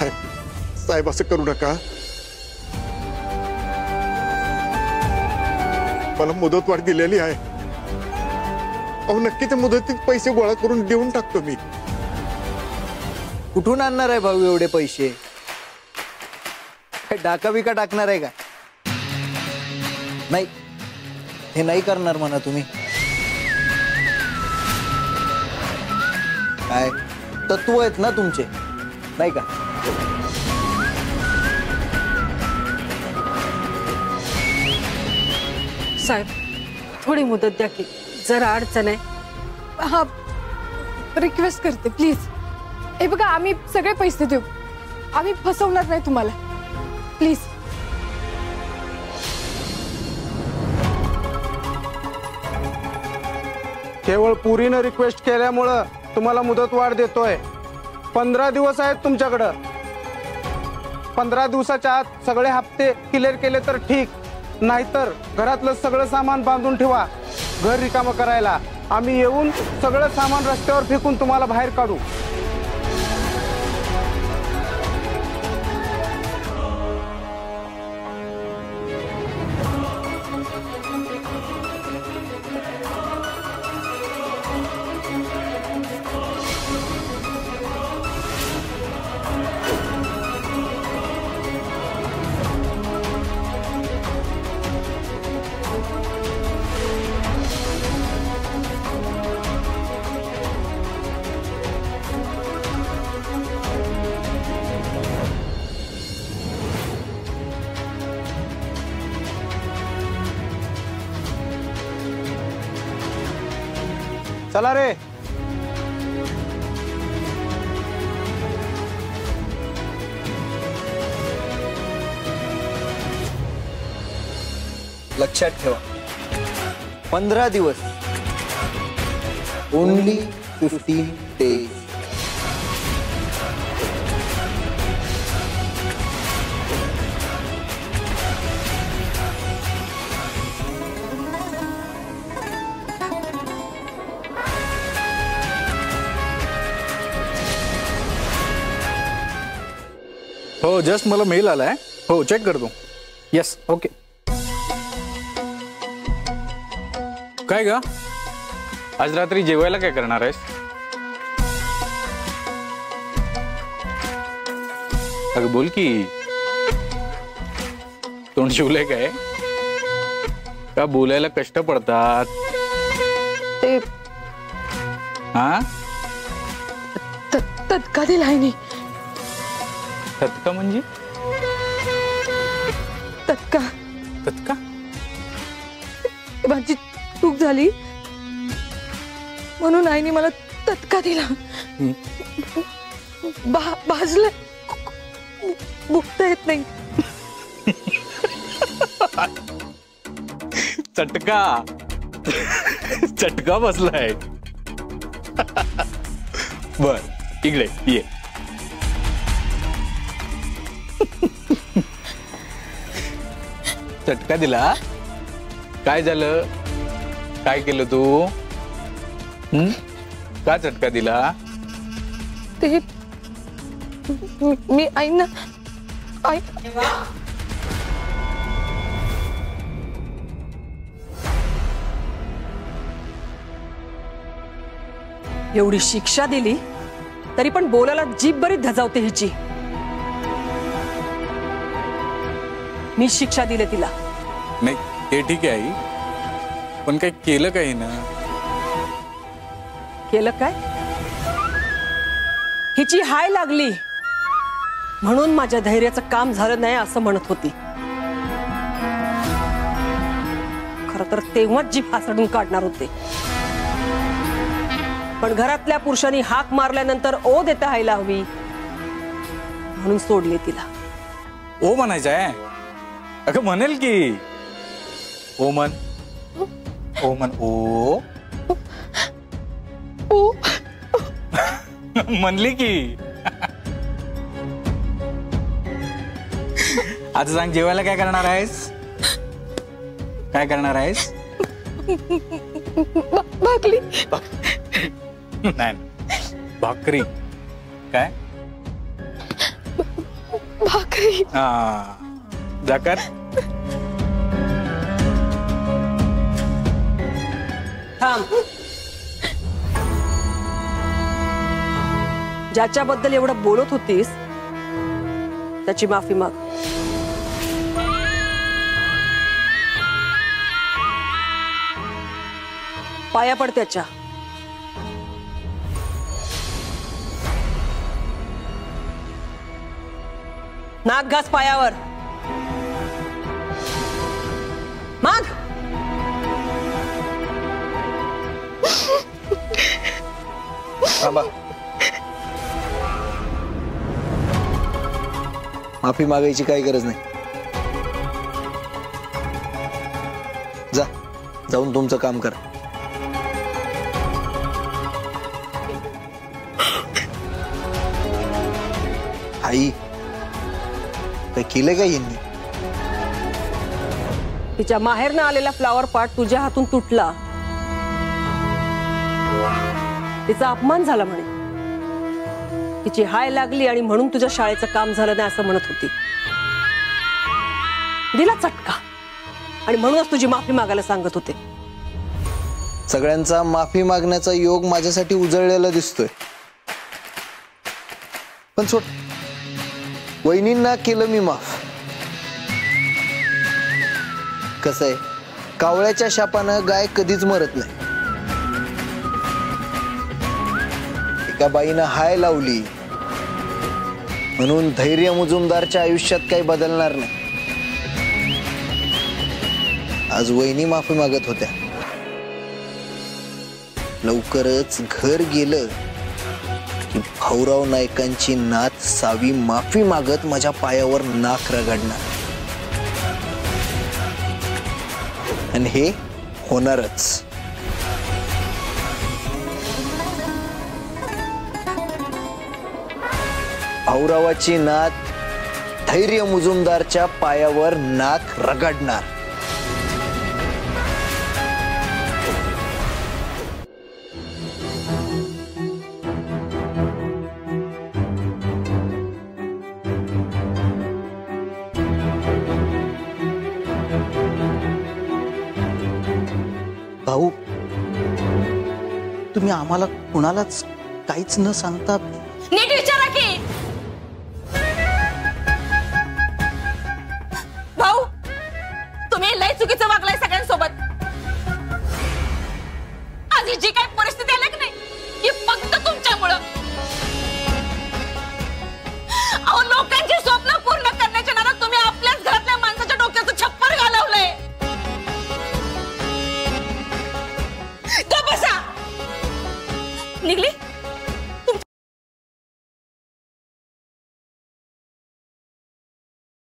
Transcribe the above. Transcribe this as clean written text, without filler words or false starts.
साहेब असं करू नका। मला मुदतवाढ दिलेली आहे। अहो नक्की त्या मुदतीत पैसे गोळा करून देऊन टाकतो मी। कुठून आणणार आहे भाऊ एवढे पैसे? काय डाका बिका टाकणार आहे का? नाही, हे नाही करणार म्हणा तुम्ही। काय तत्व आहेत ना तुमचे, नाही का? साहेब थोडी मुदत द्या की, जरा अडचण आहे। हा रिक्वेस्ट करते प्लीज। हे बघा आम्ही सगळे पैसे देऊ, आम्ही फसवणार नाही तुम्हाला, प्लीज। केवळ पुरीने रिक्वेस्ट केल्यामुळे तुम्हाला मुदतवाढ देतोय। 15 दिवस आहेत तुमच्याकडे। 15 दिवसाच्या आत सगळे हप्ते क्लिअर केले तर ठीक, नाहीतर घरातलं सगळं सामान बांधून ठेवा, घर रिकामं करायला। आम्ही येऊन सगळं सामान रस्त्यावर फेकून तुम्हाला बाहेर काढू। चला रे। लक्षात ठेवा, 15 दिवस, ओनली 15 days। हो जस्ट मला मेल आलाय, हो चेक करतो। Yes okay. काय ग, आज रात्री जेवायला काय करणार आहेस? अगं बोल की, तोंड शिवलंय काय? का बोलायला कष्ट पडतात? ते हा तत्का दिलाय नाही। तत्का म्हणजे? तत्का तत्का माझी चूक झाली म्हणून आईने मला तत्का दिला। भाजलं, भुकता येत नाही। चटका चटका बसलाय। बर इकडे ये। चटका दिला? काय झालं? काय केलं तू? का चटका दिला? ते मी आईना एवढी शिक्षा दिली तरी पण बोलायला जीभ बरी धजावते हिची। मी शिक्षा दिली तिला। नाही ते ठीक आहे आई, पण काय केलं काही ना? केलं काय? हिची हाय लागली म्हणून माझ्या धैर्याचं काम झालं नाही असं म्हणत होती। खरं तर तेव्हाच जीभ हासडून काढणार होते, पण घरातल्या पुरुषांनी हाक मारल्यानंतर ओ देता हायला हवी म्हणून सोडले तिला। ओ म्हणायचं आहे? अगं म्हणेल की ओ म्हण, ओ म्हण, ओ म्हणली की। आता सांग जेवायला काय करणार आहेस? काय करणार आहेस? भाकरी। नाही भाकरी। काय भाकरी. हा जाकर. थांब. ज्याच्याबद्दल एवढं बोलत होतीस त्याची माफी माग. पाया पड त्याच्या. नाक घास पायावर. माग. बाबा माफी मागायची काही गरज नाही. जा जाऊन तुमचं काम करा. आई काय केलं का यांनी? तिच्या माहेरनं आलेला फ्लावर पाट तुझ्या हातून तुटला. तिचा अपमान झाला म्हणे. तिची हाय लागली आणि म्हणून तुझ्या शाळेचं काम झालं नाही असं म्हणत होती. दिला चटका आणि म्हणूनच तुझी माफी मागायला सांगत होते. सगळ्यांचा माफी मागण्याचा योग माझ्यासाठी उजळलेला दिसतोय. पण सोड, वहिनींना केलं मी माफ. कसं आहे, कावळ्याच्या शापानं गाय कधीच मरत नाही. एका बाईनं हाय लावली म्हणून धैर्य मुजुमदारच्या आयुष्यात काही बदलणार नाही. आज वहिनी माफी मागत होत्या. लवकरच घर गेलं की भाऊराव नायकांची नात सावी माफी मागत माझ्या पायावर नाक रगडणार. आणि हे होणारच. भाऊरावाची नात धैर्य मुजुमदारच्या पायावर नाक रगडणार. भाऊ, तुम्ही आम्हाला कुणालाच काहीच न सांगता नीट विचारा की. भाऊ, तुम्ही लय चुकीचं वागलाय सगळ्यांसोबत. आज ही जी काही परिस्थिती आली की नाही, ही फक्त तुमच्यामुळं. अहो, लोकांची स्वप्न पूर्ण करण्याच्या नादात तुम्ही आपल्याच घरातल्या माणसाच्या डोक्याचं छप्पर घालवलंय. गप्प बसा. निघली